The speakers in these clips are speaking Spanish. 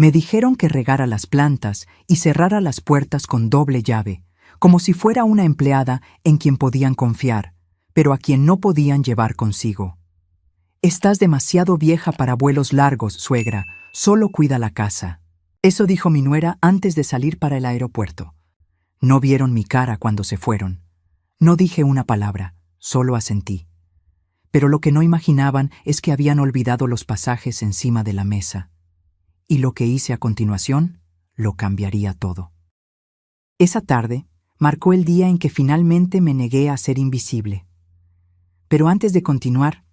Me dijeron que regara las plantas y cerrara las puertas con doble llave, como si fuera una empleada en quien podían confiar, pero a quien no podían llevar consigo. «Estás demasiado vieja para vuelos largos, suegra. Solo cuida la casa». Eso dijo mi nuera antes de salir para el aeropuerto. No vieron mi cara cuando se fueron. No dije una palabra, solo asentí. Pero lo que no imaginaban es que habían olvidado los pasajes encima de la mesa. Y lo que hice a continuación lo cambiaría todo. Esa tarde marcó el día en que finalmente me negué a ser invisible. Pero antes de continuar,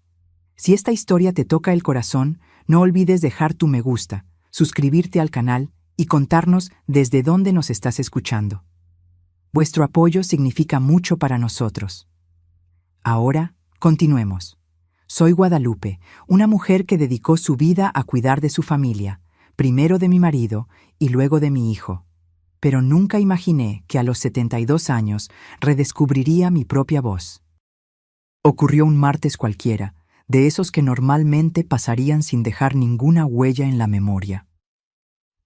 si esta historia te toca el corazón, no olvides dejar tu me gusta, suscribirte al canal y contarnos desde dónde nos estás escuchando. Vuestro apoyo significa mucho para nosotros. Ahora, continuemos. Soy Guadalupe, una mujer que dedicó su vida a cuidar de su familia, primero de mi marido y luego de mi hijo. Pero nunca imaginé que a los 72 años redescubriría mi propia voz. Ocurrió un martes cualquiera, de esos que normalmente pasarían sin dejar ninguna huella en la memoria.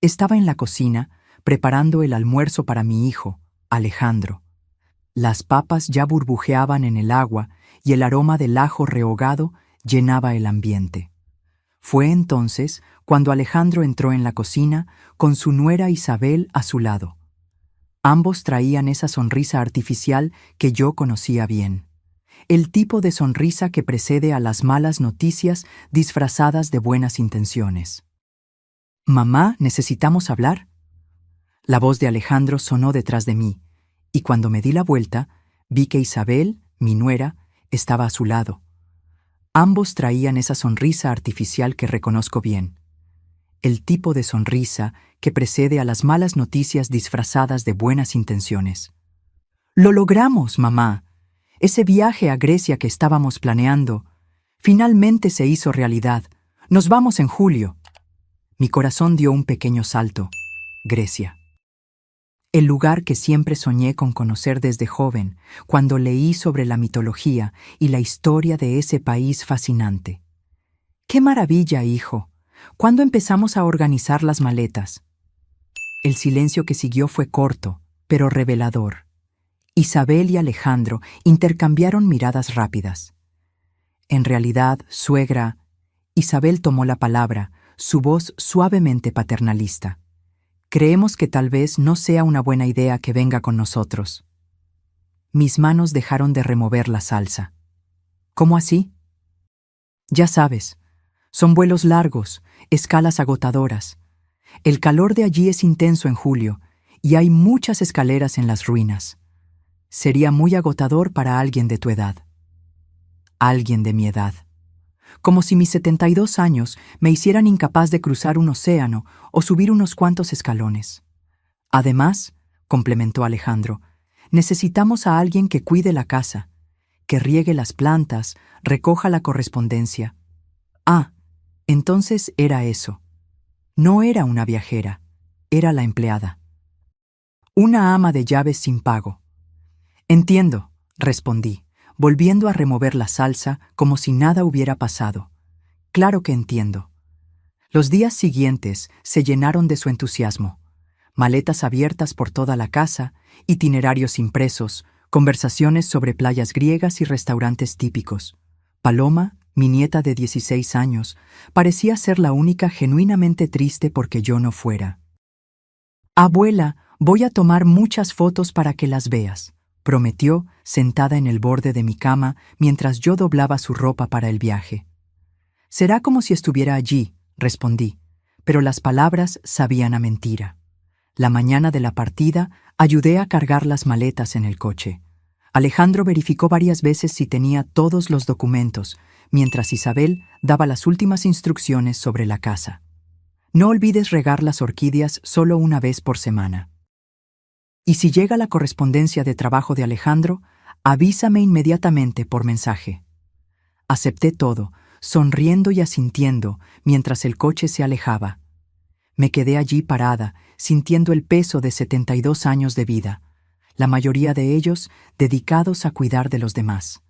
Estaba en la cocina, preparando el almuerzo para mi hijo, Alejandro. Las papas ya burbujeaban en el agua y el aroma del ajo rehogado llenaba el ambiente. Fue entonces cuando Alejandro entró en la cocina con su nuera Isabel a su lado. Ambos traían esa sonrisa artificial que yo conocía bien. El tipo de sonrisa que precede a las malas noticias disfrazadas de buenas intenciones. «Mamá, ¿necesitamos hablar?». La voz de Alejandro sonó detrás de mí, y cuando me di la vuelta, vi que Isabel, mi nuera, estaba a su lado. Ambos traían esa sonrisa artificial que reconozco bien. El tipo de sonrisa que precede a las malas noticias disfrazadas de buenas intenciones. «Lo logramos, mamá. Ese viaje a Grecia que estábamos planeando, finalmente se hizo realidad. Nos vamos en julio». Mi corazón dio un pequeño salto. Grecia. El lugar que siempre soñé con conocer desde joven, cuando leí sobre la mitología y la historia de ese país fascinante. «¡Qué maravilla, hijo! ¿Cuándo empezamos a organizar las maletas?». El silencio que siguió fue corto, pero revelador. Isabel y Alejandro intercambiaron miradas rápidas. «En realidad, suegra», Isabel tomó la palabra, su voz suavemente paternalista. «Creemos que tal vez no sea una buena idea que venga con nosotros». Mis manos dejaron de remover la salsa. «¿Cómo así?». «Ya sabes, son vuelos largos, escalas agotadoras. El calor de allí es intenso en julio y hay muchas escaleras en las ruinas. Sería muy agotador para alguien de tu edad». Alguien de mi edad. Como si mis 72 años me hicieran incapaz de cruzar un océano o subir unos cuantos escalones. «Además», complementó Alejandro, «necesitamos a alguien que cuide la casa, que riegue las plantas, recoja la correspondencia». Ah, entonces era eso. No era una viajera, era la empleada. Una ama de llaves sin pago. «Entiendo», respondí, volviendo a remover la salsa como si nada hubiera pasado. «Claro que entiendo». Los días siguientes se llenaron de su entusiasmo. Maletas abiertas por toda la casa, itinerarios impresos, conversaciones sobre playas griegas y restaurantes típicos. Paloma, mi nieta de 16 años, parecía ser la única genuinamente triste porque yo no fuera. «Abuela, voy a tomar muchas fotos para que las veas», prometió, sentada en el borde de mi cama mientras yo doblaba su ropa para el viaje. «Será como si estuviera allí», respondí, pero las palabras sabían a mentira. La mañana de la partida ayudé a cargar las maletas en el coche. Alejandro verificó varias veces si tenía todos los documentos, mientras Isabel daba las últimas instrucciones sobre la casa. «No olvides regar las orquídeas solo una vez por semana. Y si llega la correspondencia de trabajo de Alejandro, avísame inmediatamente por mensaje». Acepté todo, sonriendo y asintiendo mientras el coche se alejaba. Me quedé allí parada, sintiendo el peso de 72 años de vida, la mayoría de ellos dedicados a cuidar de los demás.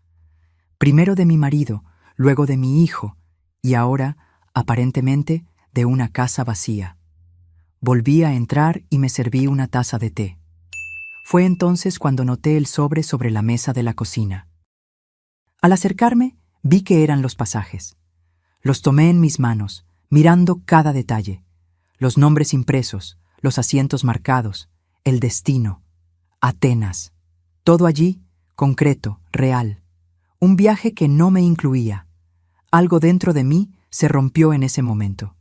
Primero de mi marido, luego de mi hijo, y ahora, aparentemente, de una casa vacía. Volví a entrar y me serví una taza de té. Fue entonces cuando noté el sobre la mesa de la cocina. Al acercarme, vi que eran los pasajes. Los tomé en mis manos, mirando cada detalle. Los nombres impresos, los asientos marcados, el destino. Atenas. Todo allí, concreto, real. Un viaje que no me incluía. Algo dentro de mí se rompió en ese momento.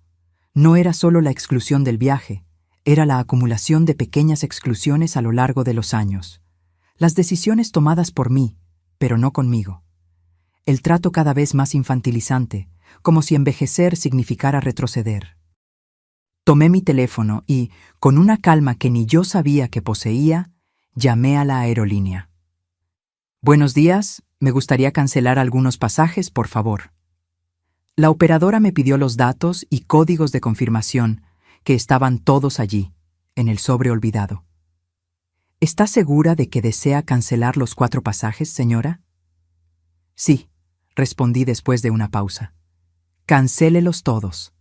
No era solo la exclusión del viaje, era la acumulación de pequeñas exclusiones a lo largo de los años. Las decisiones tomadas por mí, pero no conmigo. El trato cada vez más infantilizante, como si envejecer significara retroceder. Tomé mi teléfono y, con una calma que ni yo sabía que poseía, llamé a la aerolínea. Buenos días, me gustaría cancelar algunos pasajes, por favor. La operadora me pidió los datos y códigos de confirmación, que estaban todos allí, en el sobre olvidado. ¿Está segura de que desea cancelar los 4 pasajes, señora? Sí, respondí después de una pausa. Cancélelos todos.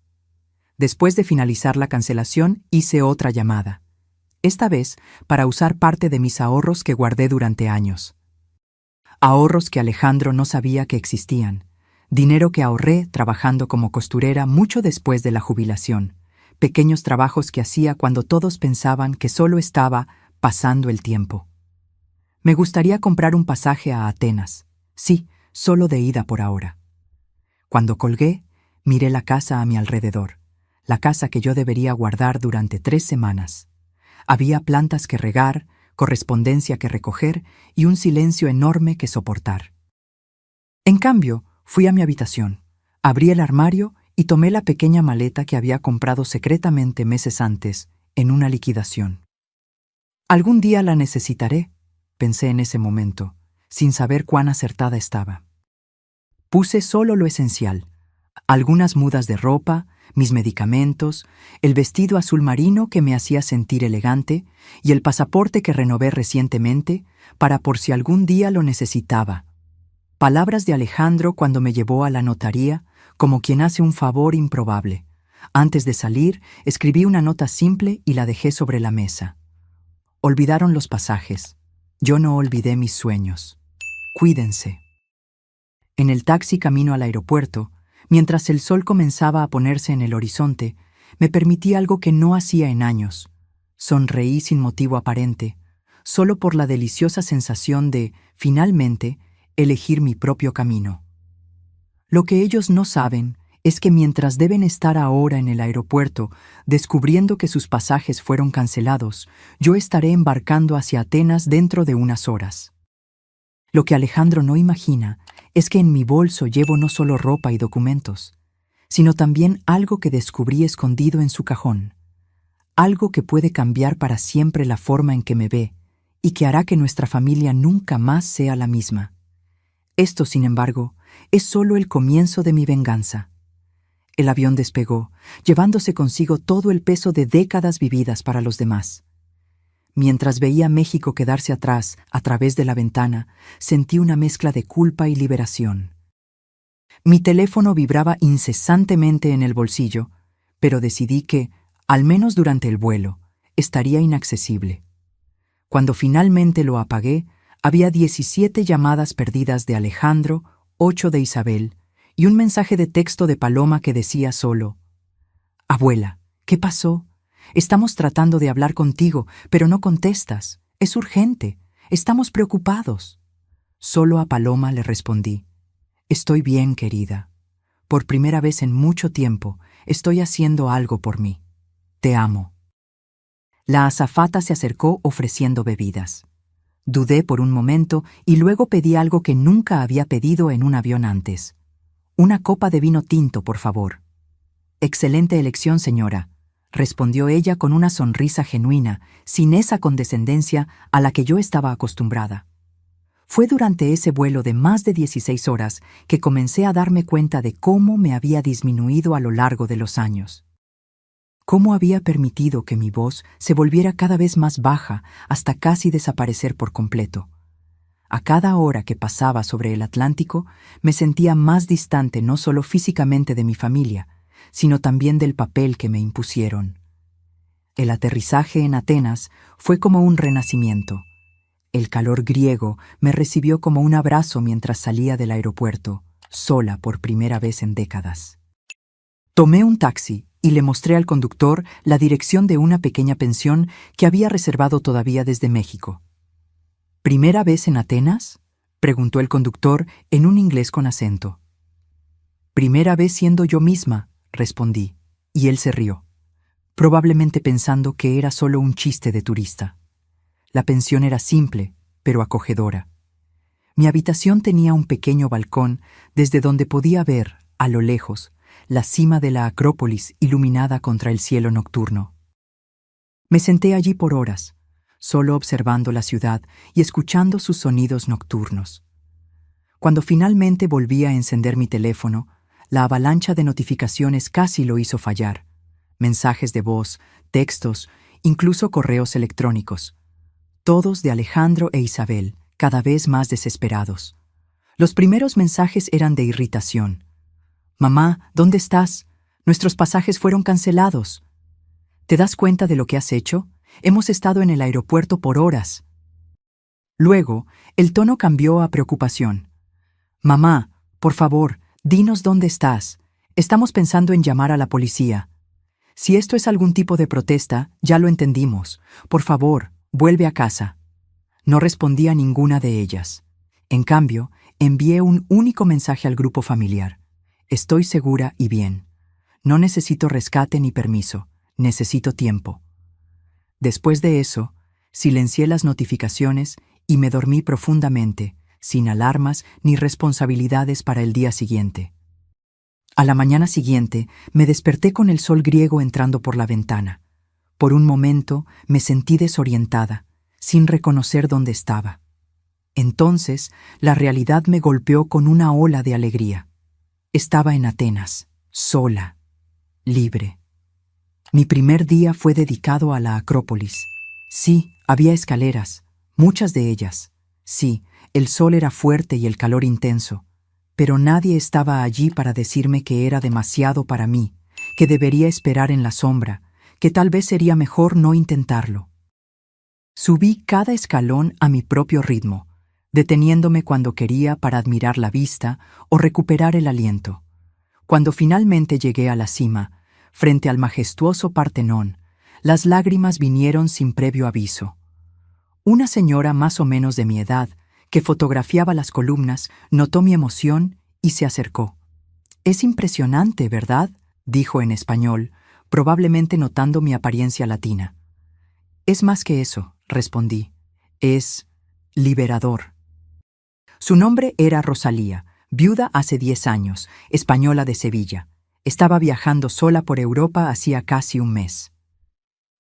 Después de finalizar la cancelación, hice otra llamada, esta vez para usar parte de mis ahorros que guardé durante años. Ahorros que Alejandro no sabía que existían, dinero que ahorré trabajando como costurera mucho después de la jubilación, pequeños trabajos que hacía cuando todos pensaban que solo estaba pasando el tiempo. Me gustaría comprar un pasaje a Atenas, sí, solo de ida por ahora. Cuando colgué, miré la casa a mi alrededor, la casa que yo debería guardar durante 3 semanas. Había plantas que regar, correspondencia que recoger y un silencio enorme que soportar. En cambio, fui a mi habitación, abrí el armario y tomé la pequeña maleta que había comprado secretamente meses antes, en una liquidación. Algún día la necesitaré, pensé en ese momento, sin saber cuán acertada estaba. Puse solo lo esencial, algunas mudas de ropa, mis medicamentos, el vestido azul marino que me hacía sentir elegante y el pasaporte que renové recientemente para por si algún día lo necesitaba. Palabras de Alejandro cuando me llevó a la notaría como quien hace un favor improbable. Antes de salir, escribí una nota simple y la dejé sobre la mesa. Olvidaron los pasajes. Yo no olvidé mis sueños. Cuídense. En el taxi camino al aeropuerto, mientras el sol comenzaba a ponerse en el horizonte, me permití algo que no hacía en años. Sonreí sin motivo aparente, solo por la deliciosa sensación de, finalmente, elegir mi propio camino. Lo que ellos no saben es que mientras deben estar ahora en el aeropuerto, descubriendo que sus pasajes fueron cancelados, yo estaré embarcando hacia Atenas dentro de unas horas. Lo que Alejandro no imagina es que en mi bolso llevo no solo ropa y documentos, sino también algo que descubrí escondido en su cajón, algo que puede cambiar para siempre la forma en que me ve y que hará que nuestra familia nunca más sea la misma. Esto, sin embargo, es solo el comienzo de mi venganza. El avión despegó, llevándose consigo todo el peso de décadas vividas para los demás. Mientras veía México quedarse atrás a través de la ventana, sentí una mezcla de culpa y liberación. Mi teléfono vibraba incesantemente en el bolsillo, pero decidí que, al menos durante el vuelo, estaría inaccesible. Cuando finalmente lo apagué, había 17 llamadas perdidas de Alejandro, 8 de Isabel, y un mensaje de texto de Paloma que decía solo: «Abuela, ¿qué pasó? Estamos tratando de hablar contigo, pero no contestas. Es urgente. Estamos preocupados». Solo a Paloma le respondí: «Estoy bien, querida. Por primera vez en mucho tiempo, estoy haciendo algo por mí. Te amo». La azafata se acercó ofreciendo bebidas. Dudé por un momento y luego pedí algo que nunca había pedido en un avión antes. «Una copa de vino tinto, por favor». «Excelente elección, señora», respondió ella con una sonrisa genuina, sin esa condescendencia a la que yo estaba acostumbrada. Fue durante ese vuelo de más de 16 horas que comencé a darme cuenta de cómo me había disminuido a lo largo de los años. Cómo había permitido que mi voz se volviera cada vez más baja hasta casi desaparecer por completo. A cada hora que pasaba sobre el Atlántico, me sentía más distante no solo físicamente de mi familia, sino también del papel que me impusieron. El aterrizaje en Atenas fue como un renacimiento. El calor griego me recibió como un abrazo mientras salía del aeropuerto, sola por primera vez en décadas. Tomé un taxi y le mostré al conductor la dirección de una pequeña pensión que había reservado todavía desde México. ¿Primera vez en Atenas?, preguntó el conductor en un inglés con acento. Primera vez siendo yo misma, respondí, y él se rió, probablemente pensando que era solo un chiste de turista. La pensión era simple, pero acogedora. Mi habitación tenía un pequeño balcón desde donde podía ver, a lo lejos, la cima de la Acrópolis iluminada contra el cielo nocturno. Me senté allí por horas, solo observando la ciudad y escuchando sus sonidos nocturnos. Cuando finalmente volví a encender mi teléfono, la avalancha de notificaciones casi lo hizo fallar. Mensajes de voz, textos, incluso correos electrónicos. Todos de Alejandro e Isabel, cada vez más desesperados. Los primeros mensajes eran de irritación. «Mamá, ¿dónde estás? Nuestros pasajes fueron cancelados. ¿Te das cuenta de lo que has hecho? Hemos estado en el aeropuerto por horas». Luego, el tono cambió a preocupación. «Mamá, por favor, dinos dónde estás. Estamos pensando en llamar a la policía. Si esto es algún tipo de protesta, ya lo entendimos. Por favor, vuelve a casa». No respondí a ninguna de ellas. En cambio, envié un único mensaje al grupo familiar. Estoy segura y bien. No necesito rescate ni permiso. Necesito tiempo. Después de eso, silencié las notificaciones y me dormí profundamente, sin alarmas ni responsabilidades para el día siguiente. A la mañana siguiente, me desperté con el sol griego entrando por la ventana. Por un momento, me sentí desorientada, sin reconocer dónde estaba. Entonces, la realidad me golpeó con una ola de alegría. Estaba en Atenas, sola, libre. Mi primer día fue dedicado a la Acrópolis. Sí, había escaleras, muchas de ellas. Sí, el sol era fuerte y el calor intenso, pero nadie estaba allí para decirme que era demasiado para mí, que debería esperar en la sombra, que tal vez sería mejor no intentarlo. Subí cada escalón a mi propio ritmo, deteniéndome cuando quería para admirar la vista o recuperar el aliento. Cuando finalmente llegué a la cima, frente al majestuoso Partenón, las lágrimas vinieron sin previo aviso. Una señora más o menos de mi edad, que fotografiaba las columnas, notó mi emoción y se acercó. «Es impresionante, ¿verdad?», dijo en español, probablemente notando mi apariencia latina. «Es más que eso», respondí. «Es liberador». Su nombre era Rosalía, viuda hace 10 años, española de Sevilla. Estaba viajando sola por Europa hacía casi un mes.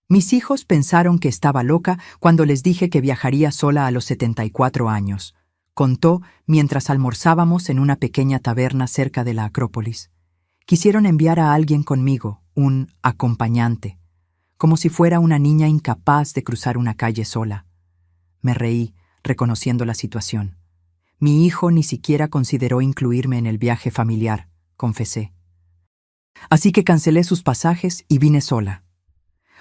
Mis hijos pensaron que estaba loca cuando les dije que viajaría sola a los 74 años, contó mientras almorzábamos en una pequeña taberna cerca de la Acrópolis. Quisieron enviar a alguien conmigo, un acompañante, como si fuera una niña incapaz de cruzar una calle sola. Me reí, reconociendo la situación. Mi hijo ni siquiera consideró incluirme en el viaje familiar, confesé. Así que cancelé sus pasajes y vine sola.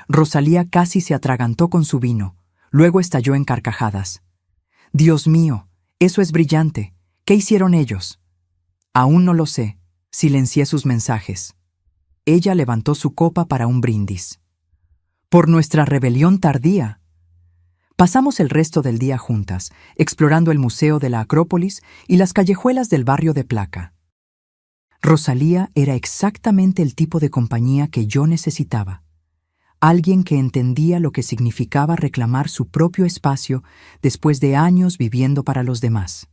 Rosalía casi se atragantó con su vino, luego estalló en carcajadas. «Dios mío, eso es brillante. ¿Qué hicieron ellos?» «Aún no lo sé», silencié sus mensajes. Ella levantó su copa para un brindis. «Por nuestra rebelión tardía». Pasamos el resto del día juntas, explorando el Museo de la Acrópolis y las callejuelas del barrio de Plaka. Rosalía era exactamente el tipo de compañía que yo necesitaba. Alguien que entendía lo que significaba reclamar su propio espacio después de años viviendo para los demás.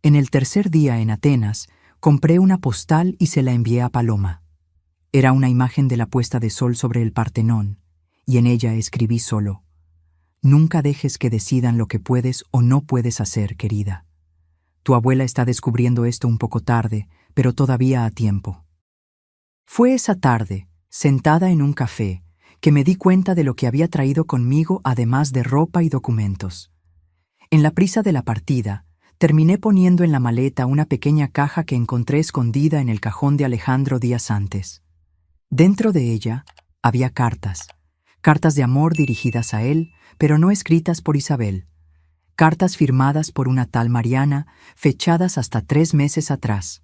En el tercer día en Atenas, compré una postal y se la envié a Paloma. Era una imagen de la puesta de sol sobre el Partenón, y en ella escribí solo: «Nunca dejes que decidan lo que puedes o no puedes hacer, querida. Tu abuela está descubriendo esto un poco tarde, pero todavía a tiempo». Fue esa tarde, sentada en un café, que me di cuenta de lo que había traído conmigo además de ropa y documentos. En la prisa de la partida, terminé poniendo en la maleta una pequeña caja que encontré escondida en el cajón de Alejandro días antes. Dentro de ella había cartas Cartas de amor dirigidas a él, pero no escritas por Isabel. Cartas firmadas por una tal Mariana, fechadas hasta 3 meses atrás.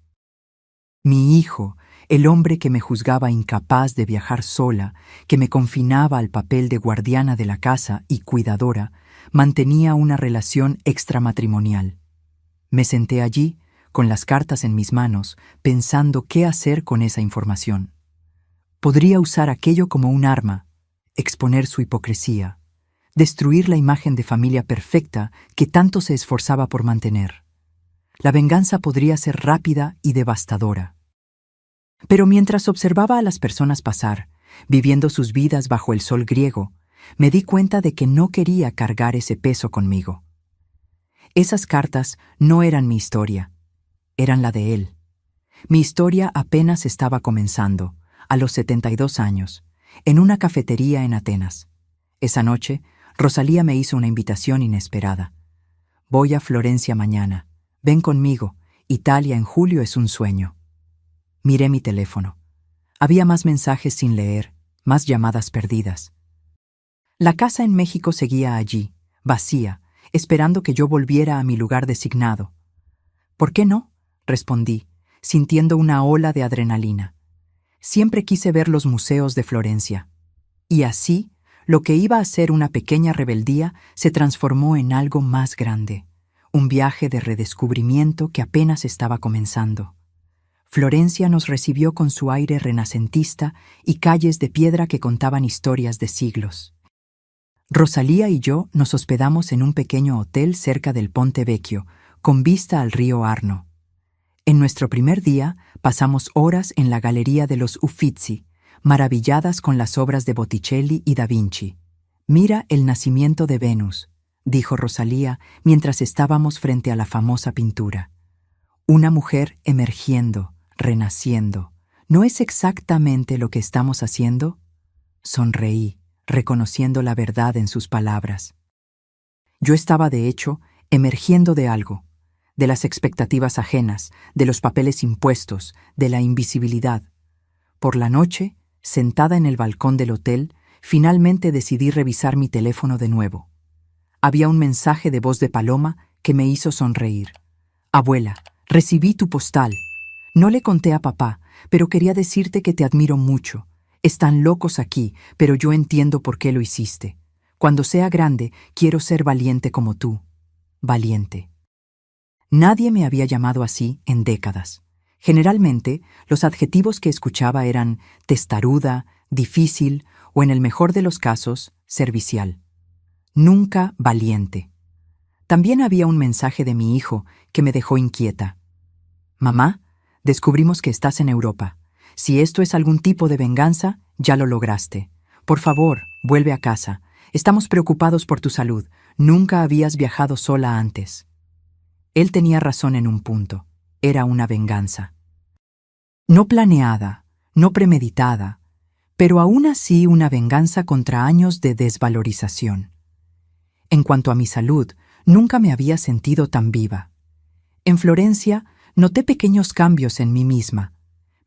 Mi hijo, el hombre que me juzgaba incapaz de viajar sola, que me confinaba al papel de guardiana de la casa y cuidadora, mantenía una relación extramatrimonial. Me senté allí, con las cartas en mis manos, pensando qué hacer con esa información. Podría usar aquello como un arma, exponer su hipocresía, destruir la imagen de familia perfecta que tanto se esforzaba por mantener. La venganza podría ser rápida y devastadora. Pero mientras observaba a las personas pasar, viviendo sus vidas bajo el sol griego, me di cuenta de que no quería cargar ese peso conmigo. Esas cartas no eran mi historia, eran la de él. Mi historia apenas estaba comenzando, a los 72 años, en una cafetería en Atenas. Esa noche, Rosalía me hizo una invitación inesperada. Voy a Florencia mañana. Ven conmigo. Italia en julio es un sueño. Miré mi teléfono. Había más mensajes sin leer, más llamadas perdidas. La casa en México seguía allí, vacía, esperando que yo volviera a mi lugar designado. ¿Por qué no?, respondí, sintiendo una ola de adrenalina. Siempre quise ver los museos de Florencia. Y así, lo que iba a ser una pequeña rebeldía se transformó en algo más grande, un viaje de redescubrimiento que apenas estaba comenzando. Florencia nos recibió con su aire renacentista y calles de piedra que contaban historias de siglos. Rosalía y yo nos hospedamos en un pequeño hotel cerca del Ponte Vecchio, con vista al río Arno. En nuestro primer día pasamos horas en la Galería de los Uffizi, maravilladas con las obras de Botticelli y Da Vinci. «Mira el nacimiento de Venus», dijo Rosalía mientras estábamos frente a la famosa pintura. Una mujer emergiendo, renaciendo. ¿No es exactamente lo que estamos haciendo? Sonreí, reconociendo la verdad en sus palabras. Yo estaba, de hecho, emergiendo de algo, de las expectativas ajenas, de los papeles impuestos, de la invisibilidad. Por la noche, sentada en el balcón del hotel, finalmente decidí revisar mi teléfono de nuevo. Había un mensaje de voz de Paloma que me hizo sonreír. «Abuela, recibí tu postal. No le conté a papá, pero quería decirte que te admiro mucho. Están locos aquí, pero yo entiendo por qué lo hiciste. Cuando sea grande, quiero ser valiente como tú». Valiente. Nadie me había llamado así en décadas. Generalmente, los adjetivos que escuchaba eran testaruda, difícil o, en el mejor de los casos, servicial. Nunca valiente. También había un mensaje de mi hijo que me dejó inquieta. «Mamá, descubrimos que estás en Europa. Si esto es algún tipo de venganza, ya lo lograste. Por favor, vuelve a casa. Estamos preocupados por tu salud. Nunca habías viajado sola antes». Él tenía razón en un punto. Era una venganza. No planeada, no premeditada, pero aún así una venganza contra años de desvalorización. En cuanto a mi salud, nunca me había sentido tan viva. En Florencia, noté pequeños cambios en mí misma.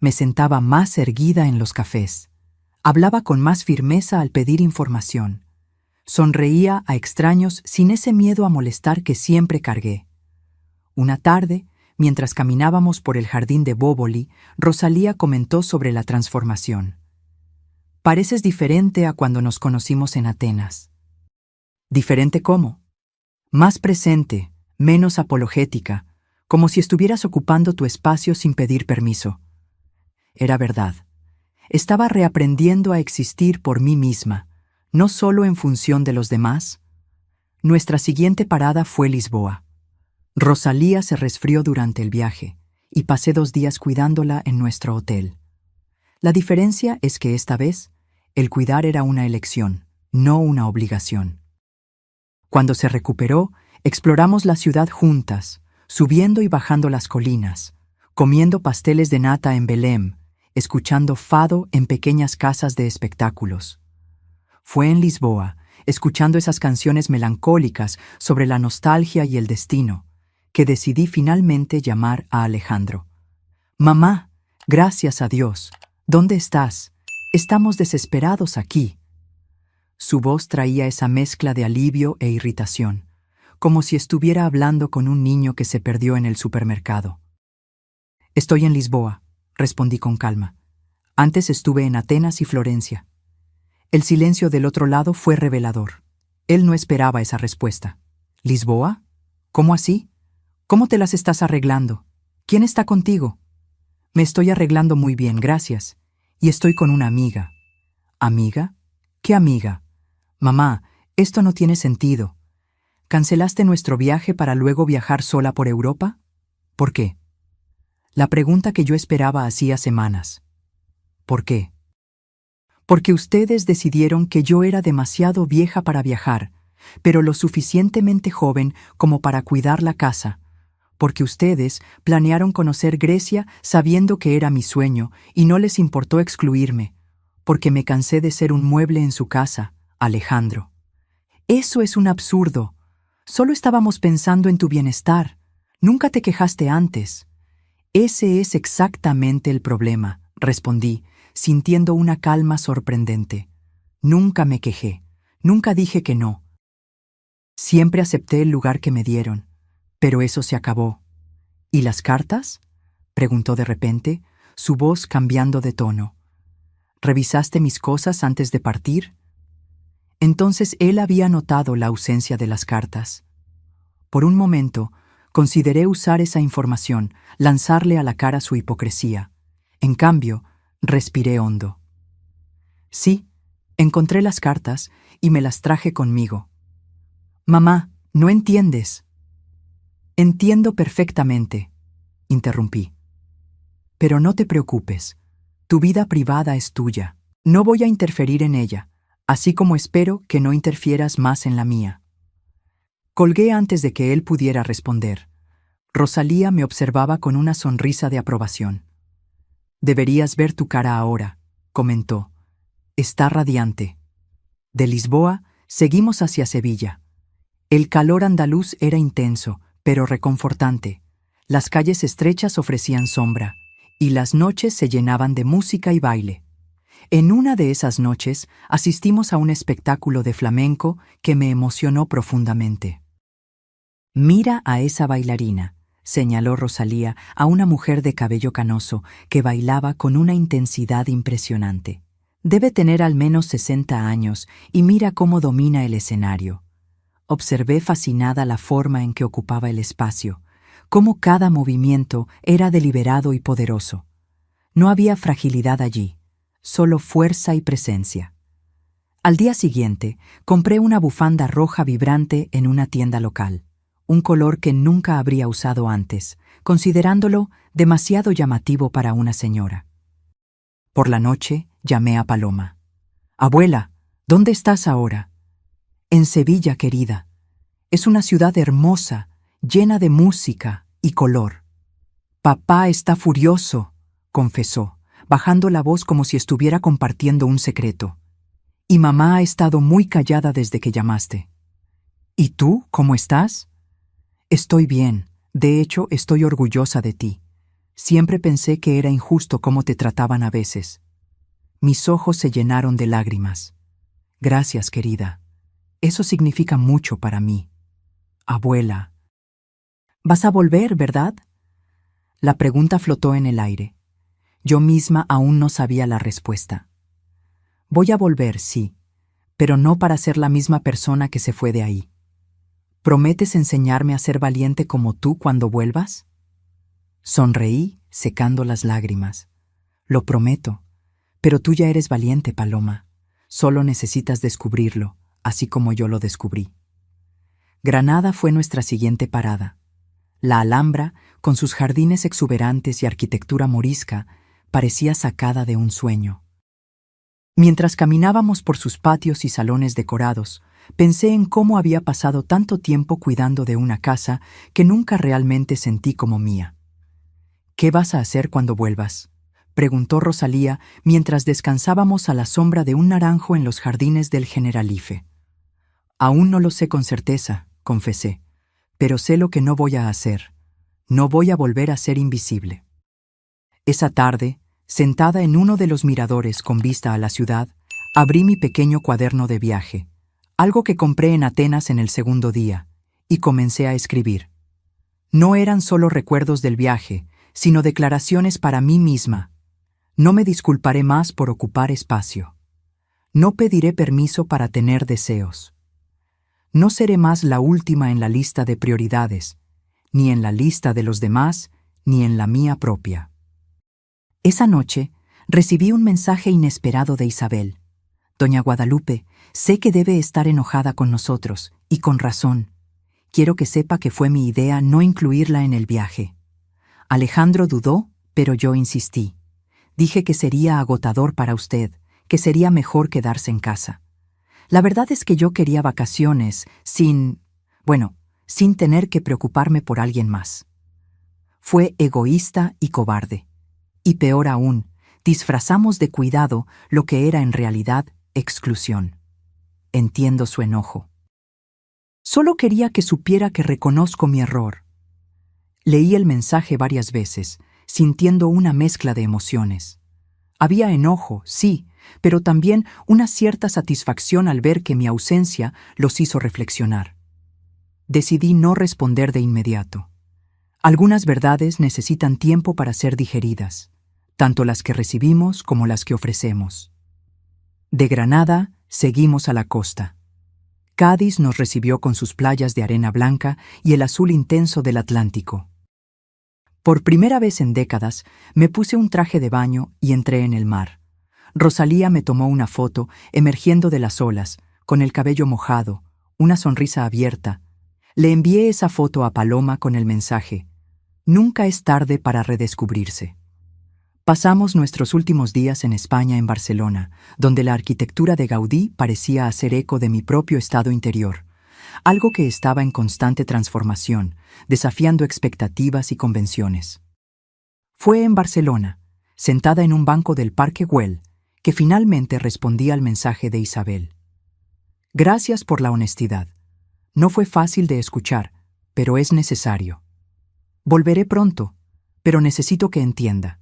Me sentaba más erguida en los cafés. Hablaba con más firmeza al pedir información. Sonreía a extraños sin ese miedo a molestar que siempre cargué. Una tarde, mientras caminábamos por el jardín de Bóboli, Rosalía comentó sobre la transformación. «Pareces diferente a cuando nos conocimos en Atenas». «¿Diferente cómo?» «Más presente, menos apologética, como si estuvieras ocupando tu espacio sin pedir permiso». Era verdad. Estaba reaprendiendo a existir por mí misma, no solo en función de los demás. Nuestra siguiente parada fue Lisboa. Rosalía se resfrió durante el viaje y pasé 2 días cuidándola en nuestro hotel. La diferencia es que esta vez, el cuidar era una elección, no una obligación. Cuando se recuperó, exploramos la ciudad juntas, subiendo y bajando las colinas, comiendo pasteles de nata en Belém, escuchando fado en pequeñas casas de espectáculos. Fue en Lisboa, escuchando esas canciones melancólicas sobre la nostalgia y el destino, que decidí finalmente llamar a Alejandro. «Mamá, gracias a Dios. ¿Dónde estás? Estamos desesperados aquí». Su voz traía esa mezcla de alivio e irritación, como si estuviera hablando con un niño que se perdió en el supermercado. Estoy en Lisboa, respondí con calma. Antes estuve en Atenas y Florencia. El silencio del otro lado fue revelador. Él no esperaba esa respuesta. ¿Lisboa? ¿Cómo así? ¿Cómo te las estás arreglando? ¿Quién está contigo? Me estoy arreglando muy bien, gracias. Y estoy con una amiga. ¿Amiga? ¿Qué amiga? Mamá, esto no tiene sentido. ¿Cancelaste nuestro viaje para luego viajar sola por Europa? ¿Por qué? La pregunta que yo esperaba hacía semanas. ¿Por qué? Porque ustedes decidieron que yo era demasiado vieja para viajar, pero lo suficientemente joven como para cuidar la casa. Porque ustedes planearon conocer Grecia sabiendo que era mi sueño y no les importó excluirme. Porque me cansé de ser un mueble en su casa, Alejandro. Eso es un absurdo. Solo estábamos pensando en tu bienestar. Nunca te quejaste antes. Ese es exactamente el problema, respondí, sintiendo una calma sorprendente. Nunca me quejé. Nunca dije que no. Siempre acepté el lugar que me dieron. Pero eso se acabó. ¿Y las cartas? Preguntó de repente, su voz cambiando de tono. ¿Revisaste mis cosas antes de partir? Entonces él había notado la ausencia de las cartas. Por un momento, consideré usar esa información, lanzarle a la cara su hipocresía. En cambio, respiré hondo. Sí, encontré las cartas y me las traje conmigo. Mamá, no entiendes. Entiendo perfectamente, interrumpí. Pero no te preocupes. Tu vida privada es tuya. No voy a interferir en ella, así como espero que no interfieras más en la mía. Colgué antes de que él pudiera responder. Rosalía me observaba con una sonrisa de aprobación. Deberías ver tu cara ahora, comentó. Está radiante. De Lisboa seguimos hacia Sevilla. El calor andaluz era intenso, pero reconfortante. Las calles estrechas ofrecían sombra, y las noches se llenaban de música y baile. En una de esas noches asistimos a un espectáculo de flamenco que me emocionó profundamente. Mira a esa bailarina, señaló Rosalía a una mujer de cabello canoso que bailaba con una intensidad impresionante. Debe tener al menos 60 años y mira cómo domina el escenario. Observé fascinada la forma en que ocupaba el espacio, cómo cada movimiento era deliberado y poderoso. No había fragilidad allí, solo fuerza y presencia. Al día siguiente, compré una bufanda roja vibrante en una tienda local, un color que nunca habría usado antes, considerándolo demasiado llamativo para una señora. Por la noche, llamé a Paloma. «Abuela, ¿dónde estás ahora?» «En Sevilla, querida. Es una ciudad hermosa, llena de música y color». «Papá está furioso», confesó, bajando la voz como si estuviera compartiendo un secreto. «Y mamá ha estado muy callada desde que llamaste». «¿Y tú, cómo estás?» «Estoy bien. De hecho, estoy orgullosa de ti. Siempre pensé que era injusto cómo te trataban a veces». Mis ojos se llenaron de lágrimas. «Gracias, querida. Eso significa mucho para mí». «Abuela». «Vas a volver, ¿verdad?» La pregunta flotó en el aire. Yo misma aún no sabía la respuesta. Voy a volver, sí, pero no para ser la misma persona que se fue de ahí. ¿Prometes enseñarme a ser valiente como tú cuando vuelvas? Sonreí, secando las lágrimas. Lo prometo, pero tú ya eres valiente, Paloma. Solo necesitas descubrirlo, así como yo lo descubrí. Granada fue nuestra siguiente parada. La Alhambra, con sus jardines exuberantes y arquitectura morisca, parecía sacada de un sueño. Mientras caminábamos por sus patios y salones decorados, pensé en cómo había pasado tanto tiempo cuidando de una casa que nunca realmente sentí como mía. «¿Qué vas a hacer cuando vuelvas?», preguntó Rosalía mientras descansábamos a la sombra de un naranjo en los jardines del Generalife. «Aún no lo sé con certeza», confesé, «pero sé lo que no voy a hacer. No voy a volver a ser invisible». Esa tarde, sentada en uno de los miradores con vista a la ciudad, Abrí mi pequeño cuaderno de viaje, algo que compré en Atenas en el segundo día, y comencé a escribir. No eran solo recuerdos del viaje, sino declaraciones para mí misma. No me disculparé más por ocupar espacio. No pediré permiso para tener deseos. No seré más la última en la lista de prioridades, ni en la lista de los demás, ni en la mía propia. Esa noche, recibí un mensaje inesperado de Isabel. Doña Guadalupe, sé que debe estar enojada con nosotros, y con razón. Quiero que sepa que fue mi idea no incluirla en el viaje. Alejandro dudó, pero yo insistí. Dije que sería agotador para usted, que sería mejor quedarse en casa. La verdad es que yo quería vacaciones sin tener que preocuparme por alguien más. Fue egoísta y cobarde. Y peor aún, disfrazamos de cuidado lo que era en realidad exclusión. Entiendo su enojo. Solo quería que supiera que reconozco mi error. Leí el mensaje varias veces, sintiendo una mezcla de emociones. Había enojo, sí, pero también una cierta satisfacción al ver que mi ausencia los hizo reflexionar. Decidí no responder de inmediato. Algunas verdades necesitan tiempo para ser digeridas, tanto las que recibimos como las que ofrecemos. De Granada, seguimos a la costa. Cádiz nos recibió con sus playas de arena blanca y el azul intenso del Atlántico. Por primera vez en décadas, me puse un traje de baño y entré en el mar. Rosalía me tomó una foto, emergiendo de las olas, con el cabello mojado, una sonrisa abierta. Le envié esa foto a Paloma con el mensaje: nunca es tarde para redescubrirse. Pasamos nuestros últimos días en España, en Barcelona, donde la arquitectura de Gaudí parecía hacer eco de mi propio estado interior, algo que estaba en constante transformación, desafiando expectativas y convenciones. Fue en Barcelona, sentada en un banco del Parque Güell, que finalmente respondí al mensaje de Isabel. Gracias por la honestidad. No fue fácil de escuchar, pero es necesario. Volveré pronto, pero necesito que entienda.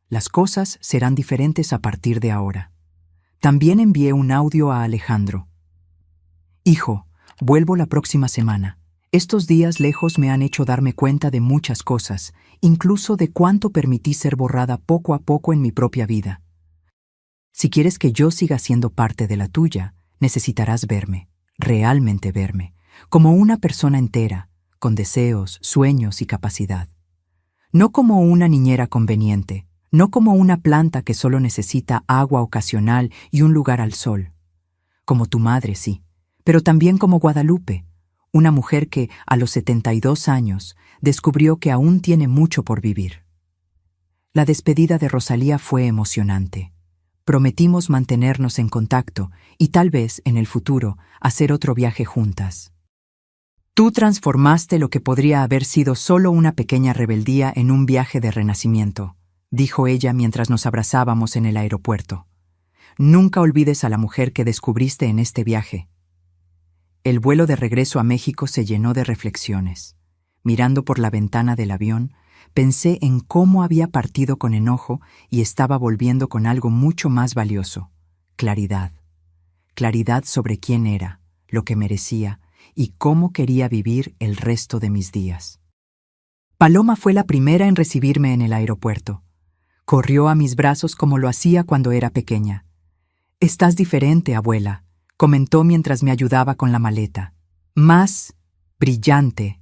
Las cosas serán diferentes a partir de ahora. También envié un audio a Alejandro. Hijo, vuelvo la próxima semana. Estos días lejos me han hecho darme cuenta de muchas cosas, incluso de cuánto permití ser borrada poco a poco en mi propia vida. Si quieres que yo siga siendo parte de la tuya, necesitarás verme, realmente verme, como una persona entera, con deseos, sueños y capacidad. No como una niñera conveniente, no como una planta que solo necesita agua ocasional y un lugar al sol. Como tu madre, sí, pero también como Guadalupe, una mujer que, a los 72 años, descubrió que aún tiene mucho por vivir. La despedida de Rosalía fue emocionante. Prometimos mantenernos en contacto y tal vez, en el futuro, hacer otro viaje juntas. Tú transformaste lo que podría haber sido solo una pequeña rebeldía en un viaje de renacimiento, dijo ella mientras nos abrazábamos en el aeropuerto. Nunca olvides a la mujer que descubriste en este viaje. El vuelo de regreso a México se llenó de reflexiones. Mirando por la ventana del avión, pensé en cómo había partido con enojo y estaba volviendo con algo mucho más valioso: claridad. Claridad sobre quién era, lo que merecía y cómo quería vivir el resto de mis días. Paloma fue la primera en recibirme en el aeropuerto. Corrió a mis brazos como lo hacía cuando era pequeña. «Estás diferente, abuela», comentó mientras me ayudaba con la maleta. «Más brillante».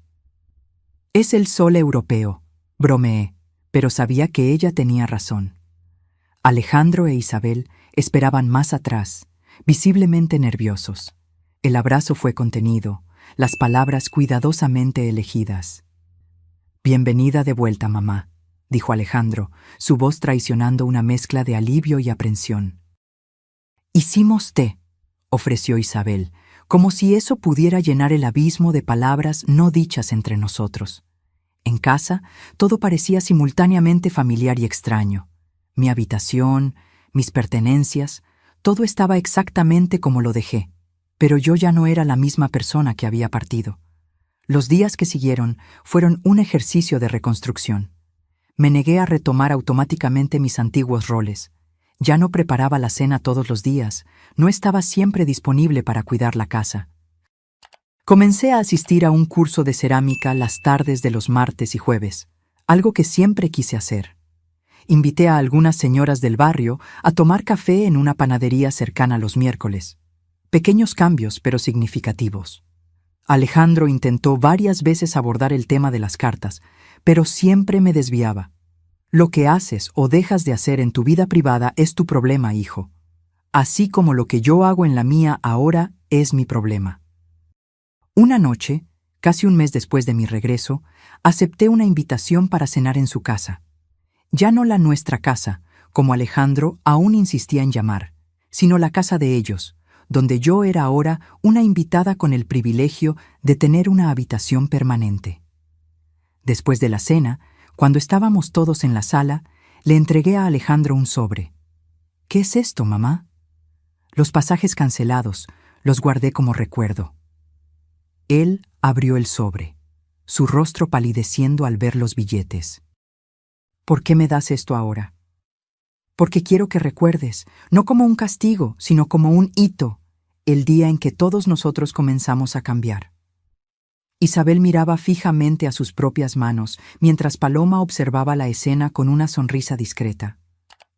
«Es el sol europeo», bromeé, pero sabía que ella tenía razón. Alejandro e Isabel esperaban más atrás, visiblemente nerviosos. El abrazo fue contenido, las palabras cuidadosamente elegidas. «Bienvenida de vuelta, mamá», dijo Alejandro, su voz traicionando una mezcla de alivio y aprensión. «Hicimos té», ofreció Isabel, como si eso pudiera llenar el abismo de palabras no dichas entre nosotros. En casa, todo parecía simultáneamente familiar y extraño. Mi habitación, mis pertenencias, todo estaba exactamente como lo dejé, pero yo ya no era la misma persona que había partido. Los días que siguieron fueron un ejercicio de reconstrucción. Me negué a retomar automáticamente mis antiguos roles. Ya no preparaba la cena todos los días, no estaba siempre disponible para cuidar la casa. Comencé a asistir a un curso de cerámica las tardes de los martes y jueves, algo que siempre quise hacer. Invité a algunas señoras del barrio a tomar café en una panadería cercana los miércoles. Pequeños cambios, pero significativos. Alejandro intentó varias veces abordar el tema de las cartas, pero siempre me desviaba. Lo que haces o dejas de hacer en tu vida privada es tu problema, hijo. Así como lo que yo hago en la mía ahora es mi problema. Una noche, casi un mes después de mi regreso, acepté una invitación para cenar en su casa. Ya no la nuestra casa, como Alejandro aún insistía en llamar, sino la casa de ellos, donde yo era ahora una invitada con el privilegio de tener una habitación permanente. Después de la cena, cuando estábamos todos en la sala, le entregué a Alejandro un sobre. ¿Qué es esto, mamá? Los pasajes cancelados, los guardé como recuerdo. Él abrió el sobre, su rostro palideciendo al ver los billetes. ¿Por qué me das esto ahora? Porque quiero que recuerdes, no como un castigo, sino como un hito, el día en que todos nosotros comenzamos a cambiar. Isabel miraba fijamente a sus propias manos, mientras Paloma observaba la escena con una sonrisa discreta.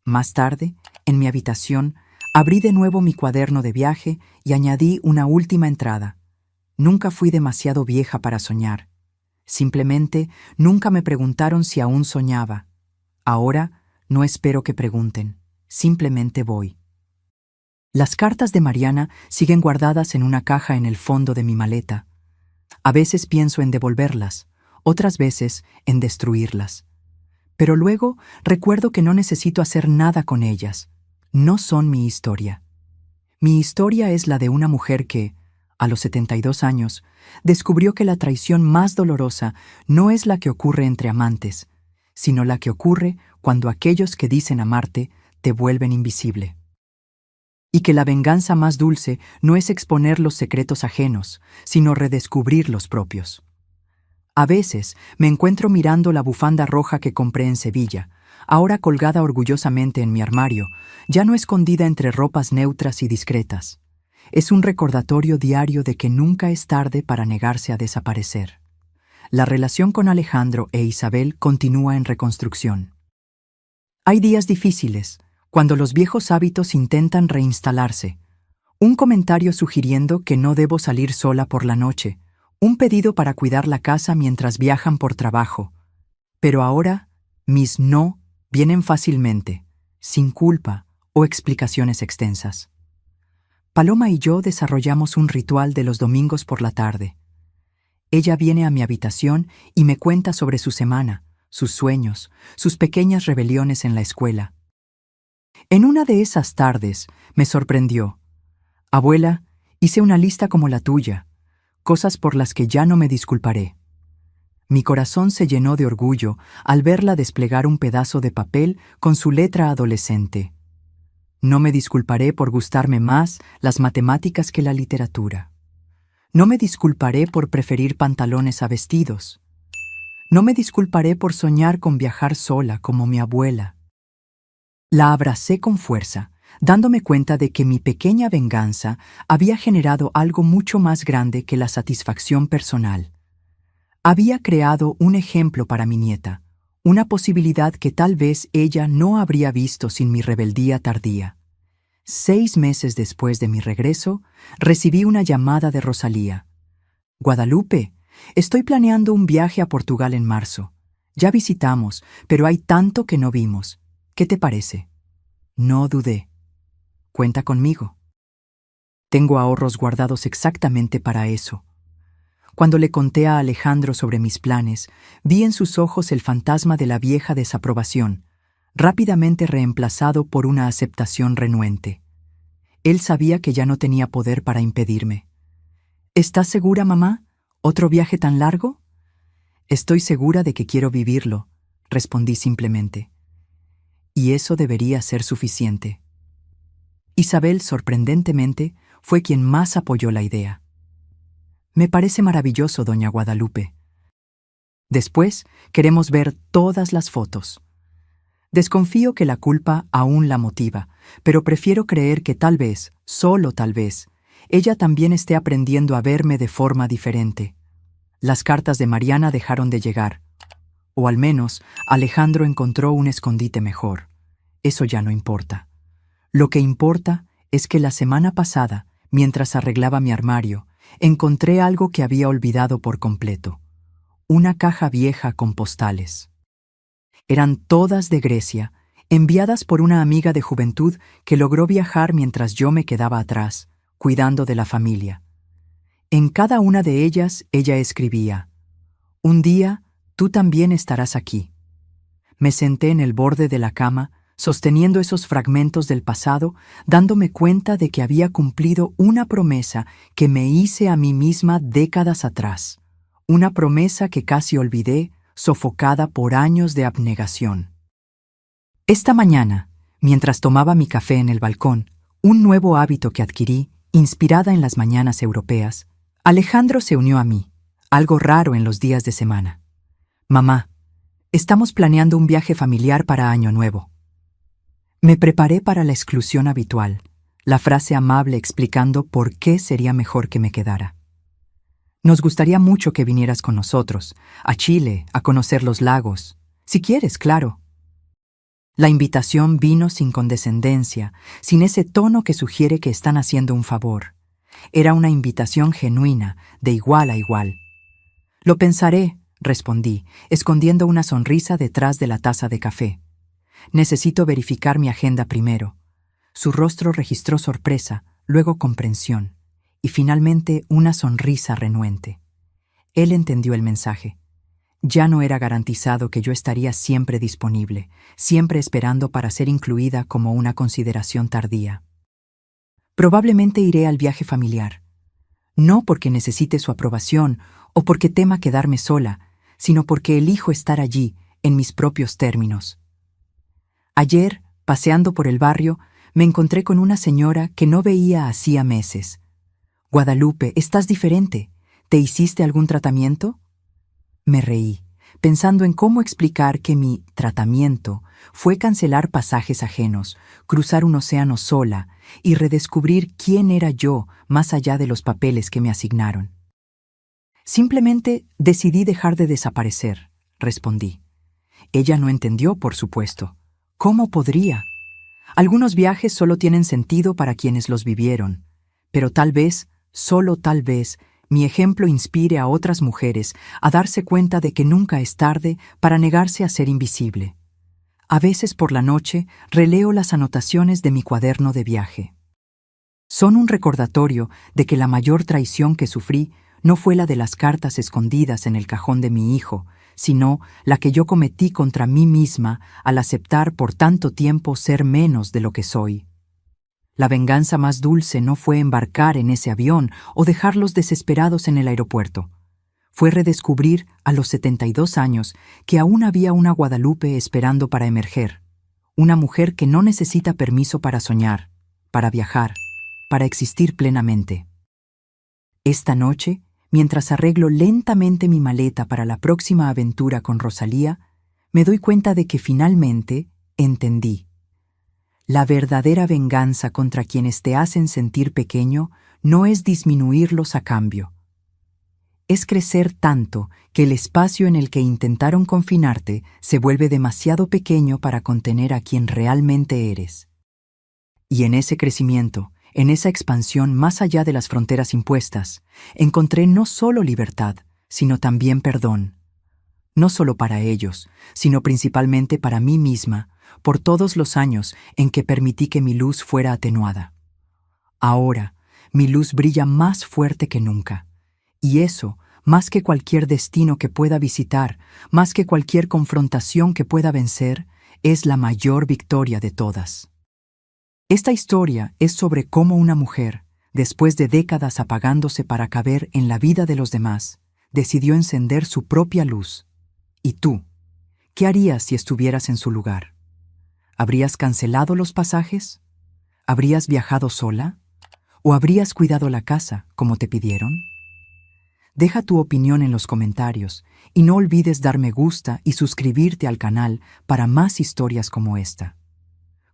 Más tarde, en mi habitación, abrí de nuevo mi cuaderno de viaje y añadí una última entrada. Nunca fui demasiado vieja para soñar. Simplemente, nunca me preguntaron si aún soñaba. Ahora, no espero que pregunten. Simplemente voy. Las cartas de Mariana siguen guardadas en una caja en el fondo de mi maleta. A veces pienso en devolverlas, otras veces en destruirlas. Pero luego recuerdo que no necesito hacer nada con ellas. No son mi historia. Mi historia es la de una mujer que, a los 72 años, descubrió que la traición más dolorosa no es la que ocurre entre amantes, sino la que ocurre cuando aquellos que dicen amarte te vuelven invisible. Y que la venganza más dulce no es exponer los secretos ajenos, sino redescubrir los propios. A veces me encuentro mirando la bufanda roja que compré en Sevilla, ahora colgada orgullosamente en mi armario, ya no escondida entre ropas neutras y discretas. Es un recordatorio diario de que nunca es tarde para negarse a desaparecer. La relación con Alejandro e Isabel continúa en reconstrucción. Hay días difíciles, cuando los viejos hábitos intentan reinstalarse. Un comentario sugiriendo que no debo salir sola por la noche, un pedido para cuidar la casa mientras viajan por trabajo. Pero ahora, mis no vienen fácilmente, sin culpa o explicaciones extensas. Paloma y yo desarrollamos un ritual de los domingos por la tarde. Ella viene a mi habitación y me cuenta sobre su semana, sus sueños, sus pequeñas rebeliones en la escuela. En una de esas tardes me sorprendió. Abuela, hice una lista como la tuya, cosas por las que ya no me disculparé. Mi corazón se llenó de orgullo al verla desplegar un pedazo de papel con su letra adolescente. No me disculparé por gustarme más las matemáticas que la literatura. No me disculparé por preferir pantalones a vestidos. No me disculparé por soñar con viajar sola como mi abuela. La abracé con fuerza, dándome cuenta de que mi pequeña venganza había generado algo mucho más grande que la satisfacción personal. Había creado un ejemplo para mi nieta, una posibilidad que tal vez ella no habría visto sin mi rebeldía tardía. 6 meses después de mi regreso, recibí una llamada de Rosalía. Guadalupe, estoy planeando un viaje a Portugal en marzo. Ya visitamos, pero hay tanto que no vimos. ¿Qué te parece? No dudé. Cuenta conmigo. Tengo ahorros guardados exactamente para eso. Cuando le conté a Alejandro sobre mis planes, vi en sus ojos el fantasma de la vieja desaprobación, rápidamente reemplazado por una aceptación renuente. Él sabía que ya no tenía poder para impedirme. ¿Estás segura, mamá? ¿Otro viaje tan largo? Estoy segura de que quiero vivirlo, respondí simplemente. Y eso debería ser suficiente. Isabel, sorprendentemente, fue quien más apoyó la idea. Me parece maravilloso, doña Guadalupe. Después, queremos ver todas las fotos. Desconfío que la culpa aún la motiva, pero prefiero creer que tal vez, solo tal vez, ella también esté aprendiendo a verme de forma diferente. Las cartas de Mariana dejaron de llegar, o al menos Alejandro encontró un escondite mejor. Eso ya no importa. Lo que importa es que la semana pasada, mientras arreglaba mi armario, encontré algo que había olvidado por completo. Una caja vieja con postales. Eran todas de Grecia, enviadas por una amiga de juventud que logró viajar mientras yo me quedaba atrás, cuidando de la familia. En cada una de ellas ella escribía: «Un día, tú también estarás aquí». Me senté en el borde de la cama, sosteniendo esos fragmentos del pasado, dándome cuenta de que había cumplido una promesa que me hice a mí misma décadas atrás. Una promesa que casi olvidé, sofocada por años de abnegación. Esta mañana, mientras tomaba mi café en el balcón, un nuevo hábito que adquirí, inspirada en las mañanas europeas, Alejandro se unió a mí, algo raro en los días de semana. «Mamá, estamos planeando un viaje familiar para Año Nuevo». Me preparé para la exclusión habitual, la frase amable explicando por qué sería mejor que me quedara. «Nos gustaría mucho que vinieras con nosotros, a Chile, a conocer los lagos. Si quieres, claro». La invitación vino sin condescendencia, sin ese tono que sugiere que están haciendo un favor. Era una invitación genuina, de igual a igual. «Lo pensaré», respondí, escondiendo una sonrisa detrás de la taza de café. «Necesito verificar mi agenda primero». Su rostro registró sorpresa, luego comprensión, y finalmente una sonrisa renuente. Él entendió el mensaje. Ya no era garantizado que yo estaría siempre disponible, siempre esperando para ser incluida como una consideración tardía. «Probablemente iré al viaje familiar. No porque necesite su aprobación o porque tema quedarme sola, sino porque elijo estar allí, en mis propios términos». Ayer, paseando por el barrio, me encontré con una señora que no veía hacía meses. «Guadalupe, estás diferente. ¿Te hiciste algún tratamiento?». Me reí, pensando en cómo explicar que mi tratamiento fue cancelar pasajes ajenos, cruzar un océano sola y redescubrir quién era yo más allá de los papeles que me asignaron. «Simplemente decidí dejar de desaparecer», respondí. Ella no entendió, por supuesto. ¿Cómo podría? Algunos viajes solo tienen sentido para quienes los vivieron, pero tal vez, solo tal vez, mi ejemplo inspire a otras mujeres a darse cuenta de que nunca es tarde para negarse a ser invisible. A veces por la noche releo las anotaciones de mi cuaderno de viaje. Son un recordatorio de que la mayor traición que sufrí no fue la de las cartas escondidas en el cajón de mi hijo, sino la que yo cometí contra mí misma al aceptar por tanto tiempo ser menos de lo que soy. La venganza más dulce no fue embarcar en ese avión o dejarlos desesperados en el aeropuerto. Fue redescubrir, a los 72 años, que aún había una Guadalupe esperando para emerger. Una mujer que no necesita permiso para soñar, para viajar, para existir plenamente. Esta noche, mientras arreglo lentamente mi maleta para la próxima aventura con Rosalía, me doy cuenta de que finalmente entendí. La verdadera venganza contra quienes te hacen sentir pequeño no es disminuirlos a cambio. Es crecer tanto que el espacio en el que intentaron confinarte se vuelve demasiado pequeño para contener a quien realmente eres. Y en ese crecimiento, en esa expansión más allá de las fronteras impuestas, encontré no solo libertad, sino también perdón. No solo para ellos, sino principalmente para mí misma, por todos los años en que permití que mi luz fuera atenuada. Ahora, mi luz brilla más fuerte que nunca, y eso, más que cualquier destino que pueda visitar, más que cualquier confrontación que pueda vencer, es la mayor victoria de todas. Esta historia es sobre cómo una mujer, después de décadas apagándose para caber en la vida de los demás, decidió encender su propia luz. ¿Y tú? ¿Qué harías si estuvieras en su lugar? ¿Habrías cancelado los pasajes? ¿Habrías viajado sola? ¿O habrías cuidado la casa como te pidieron? Deja tu opinión en los comentarios y no olvides dar me gusta y suscribirte al canal para más historias como esta.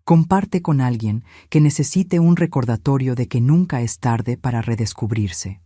Comparte con alguien que necesite un recordatorio de que nunca es tarde para redescubrirse.